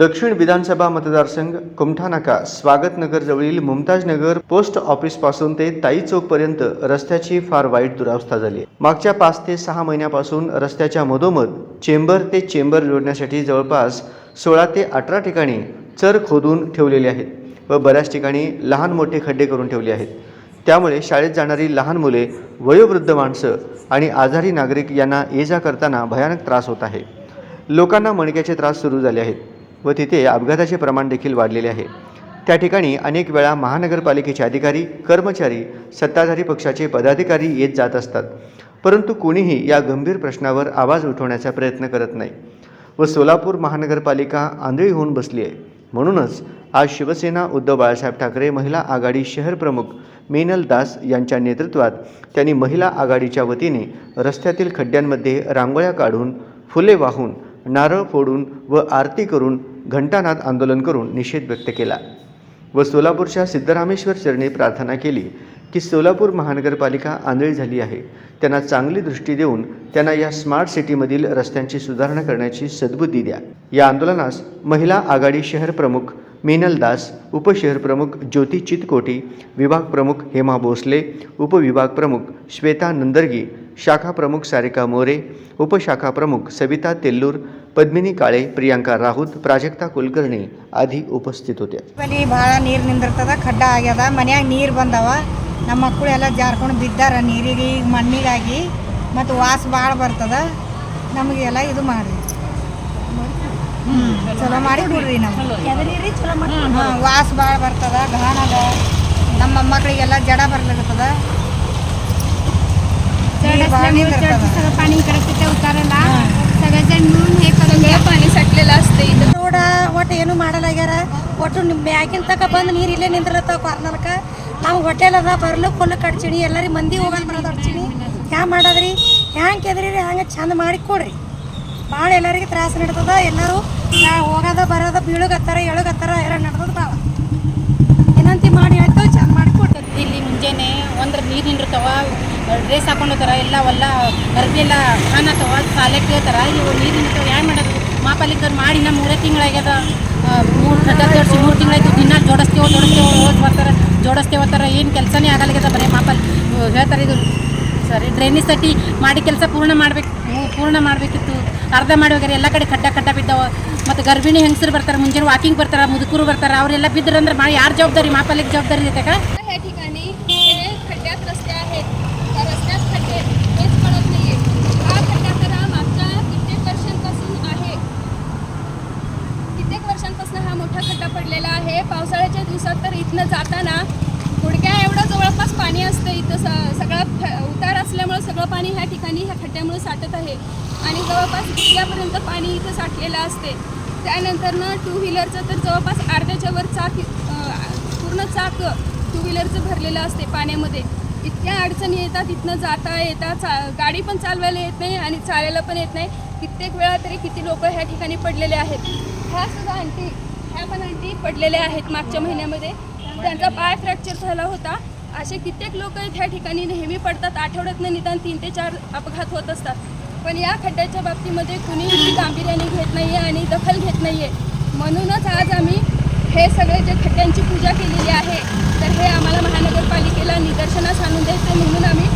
दक्षिण विधानसभा मतदारसंघ कुमठा नाका स्वागत नगर जवळील मुमताज नगर पोस्ट ऑफिस पासून ते ताई चौक पर्यंत रस्त्याची फार वाईट दुरावस्था झाली आहे। मागच्या 5 ते 6 महिन्यापासून रस्त्याच्या मधोमध चेंबर ते चेंबर जोडण्यासाठी जवळपास 16 ते 18 ठिकाणी चर खोदून ठेवलेले आहेत व बऱ्याच ठिकाणी लहान मोठे खड्डे करून ठेवले आहेत। त्यामुळे शाळेत जाणारी लहान मुले, वयोवृद्ध माणसं आणि आजारी नागरिक यांना ये-जा करताना भयानक त्रास होत आहे। लोकांना मणक्याचे त्रास सुरू झाले आहेत व तिथे अपघाताचे प्रमाण देखील वाढलेले आहे। त्या ठिकाणी अनेक वेळा महानगरपालिकेचे अधिकारी, कर्मचारी, सत्ताधारी पक्षाचे पदाधिकारी येत जात असतात, परंतु कोणीही या गंभीर प्रश्नावर आवाज उठवण्याचा प्रयत्न करत नाही व सोलापूर महानगरपालिका आंधळी होऊन बसली आहे। म्हणूनच आज शिवसेना उद्धव बाळासाहेब ठाकरे महिला आघाडी शहर प्रमुख मीनल दास यांच्या नेतृत्वात त्यांनी महिला आघाडीच्या वतीने रस्त्यातील खड्ड्यांमध्ये रांगोळ्या काढून, फुले वाहून, नारळ फोडून व आरती करून घंटानाद आंदोलन करून निषेध व्यक्त केला व सोलापूरच्या सिद्धरामेश्वर चरणी प्रार्थना केली की सोलापूर महानगरपालिका आंधळी झाली आहे, त्यांना चांगली दृष्टी देऊन त्यांना या स्मार्ट सिटीमधील रस्त्यांची सुधारणा करण्याची सद्बुद्धी द्या। या आंदोलनास महिला आघाडी शहर प्रमुख मीनल दास, उपशहर प्रमुख ज्योती चितकोटी, विभाग प्रमुख हेमा भोसले, उपविभाग प्रमुख श्वेता नंदरगी, शाखा प्रमुख सारिका मोरे, उपशाखा प्रमुख सविता तेल्लूर, पद्मिनी काळे, प्रियांका राहुत, प्राजक्ता कुलकर्णी आदी उपस्थित होत्या। ಭಾಳ ನೀರು ನಿಂದಿರ್ತದ, ಖಡ್ಡ ಆಗ್ಯದ, ಮನ್ಯಾಗ ನೀರು ಬಂದವ, ನಮ್ಮ ಮಕ್ಕಳು ಎಲ್ಲ ಜಾರ್ಕೊಂಡು ಬಿದ್ದಾರ ನೀರಿಗೆ, ಮಣ್ಣಿಗಾಗಿ ಮತ್ತು ವಾಸ ಭಾಳ ಬರ್ತದ। ನಮಗೆಲ್ಲ ಇದು ಮಾಡಿ ಚಲೋ ಮಾಡಿ ಬಿಡ್ರಿ, ನಮ್ಗೆ ವಾಸ ಭಾಳ ಬರ್ತದ, ಘಾಣದ, ನಮ್ಮ ಮೊಮ್ಮಕ್ಕಳಿಗೆಲ್ಲ ಜಡ ಬರ್ಲಿರ್ತದ, पाणी इकडे तिथे उतारायला सगळेजण मिळून हे करून पाणी साठलेलं असते इथं। ರೋಡ ಒಟ್ಟು ಏನು ಮಾಡಲಾಗ್ಯಾರ, ಒಟ್ಟು ಮ್ಯಾಗಿನ ತಕ ಬಂದು ನೀರು ಇಲ್ಲೇ ನಿಂದಿರ್ತಾವ ಕಾರ್ನಲ್ಕ। ನಾವು ಹೋಟೆಲ್ ಅದ ಬರ್ಲಿಕ್ಕೆ ಹೊಲಕ್ಕೆ ಅಡ್ಚಿಣಿ, ಎಲ್ಲರಿಗೆ ಮಂದಿ ಹೋಗೋದು ಬರೋದು ಅಡ್ಚಿಣಿ, ಹ್ಯಾಂಗೆ ಮಾಡೋದ್ರಿ, ಹ್ಯಾಂಗೆ ಕೆದ್ರಿ, ಹಂಗೆ ಚಂದ ಮಾಡಿ ಕೊಡ್ರಿ। ಭಾಳ ಎಲ್ಲರಿಗೆ ತ್ರಾಸ ನಡ್ತದ, ಎಲ್ಲರೂ ಹೋಗೋದ ಬರೋದ ಬೀಳುಗತ್ತಾರ ಎಳುಗತ್ತಾರ ಎಲ್ಲ ನಡ್ದದ ಭಾಳ ಏನಂತ ಮಾಡಿ ಹೇಳ್ತಾವೆ, ಚಂದ ಮಾಡಿ ಕೊಡ್ತದೆ। ಇಲ್ಲಿ ಮುಂಜಾನೆ ಒಂದ್ರ ನೀರು ನಿಂದಿರ್ತಾವ, ಡ್ರೆಸ್ ಹಾಕೊಂಡು ಹೋಗ್ತಾರ, ಎಲ್ಲ ಅರ್ಬಿ ಎಲ್ಲ ಕಾಣತ್ತವ, ಸಾಲಕ್ಕೆ ಹೇಳ್ತಾರ, ಇವು ನೀರು ನಿಂತಿರ್ತಾವ, ಏನು ಮಾಡೋದು? ಮಹಾಪಾಲಿಕರು ಮಾಡಿ ನಮ್ಮ 3 ತಿಂಗಳಾಗ್ಯದ, 3 ಖಡ್ಡ ತೋರಿಸಿ 3 ತಿಂಗಳಾಯ್ತು, ದಿನ ಜೋಡಿಸ್ತೇವೆ ಅಂತಾರೆ, ಏನು ಕೆಲಸನೇ ಆಗಲ್ಲಾಗ್ಯದ, ಬರೀ ಹೇಳ್ತಾರೆ ಇದು ಸರಿ ಡ್ರೈನೇಜ್साठी ಮಾಡಿ ಕೆಲಸ ಪೂರ್ಣ ಮಾಡಬೇಕಿತ್ತು, ಅರ್ಧ ಮಾಡಿ ಹೋಗ್ಯಾರ, ಎಲ್ಲ ಕಡೆ ಖಡ್ಡ ಬಿದ್ದಾವ। ಮತ್ತು ಗರ್ಭಿಣಿ ಹೆಂಗಸರು ಬರ್ತಾರೆ, ಮುಂಜಾನೆ ವಾಕಿಂಗ್ ಬರ್ತಾರೆ, ಮುದುಕರು ಬರ್ತಾರೆ, ಅವರೆಲ್ಲ ಬಿದ್ರಂದ್ರೆ ಯಾರು ಜವಾಬ್ದಾರಿ? ಮಹಾಪಾಲಿಕೆ ಜವಾಬ್ದಾರಿ ಇದೆ का? ह्या ठिकाणी खड्ड्यात रस्ते आहेत, त्या रस्त्यात खड्डे हेच कळत नाहीये। हा खड्डा तर मागच्या कित्येक वर्षांपासून हा मोठा खड्डा पडलेला आहे। पावसाळ्याच्या दिवसात तर इथनं जाताना गुडघ्या एवढं जवळपास पाणी असतं, इथं सगळा उतार असल्यामुळे सगळं पाणी ह्या ठिकाणी ह्या खड्ड्यामुळे साठत आहे आणि जवळपास गुडघ्यापर्यंत पाणी इथं साठलेलं असते। त्यानंतर टू व्हीलरचं तर जवळपास अर्ध्याच्या वर पूर्ण चाक टू व्हीलरचं भरलेलं असते पाण्यामध्ये। इतक्या अडचणी येतात, इथनं जाता येता गाडी पण चालवायला येत नाही आणि चालायला पण येत नाही। कित्येक वेळा तरी किती लोक ह्या ठिकाणी पडलेले आहेत। ह्या पण आंटी पडलेल्या आहेत मागच्या महिन्यामध्ये, त्यांचा पाय फ्रॅक्चर झाला होता। असे कित्येक लोक ह्या ठिकाणी नेहमी पडतात, आठवड्यातनं निदान 3 ते 4 अपघात होत असतात, पण या खड्ड्याच्या बाबतीमध्ये कुणीही गांभीर्याने घेत नाही आहे आणि दखल घेत नाही आहे। म्हणूनच आज आम्ही हे सगळे जे खड्ड्यांची पूजा केलेली आहे, तर हे आम्हाला महानगरपालिकेला निदर्शनास आणून द्यायचं म्हणून आम्ही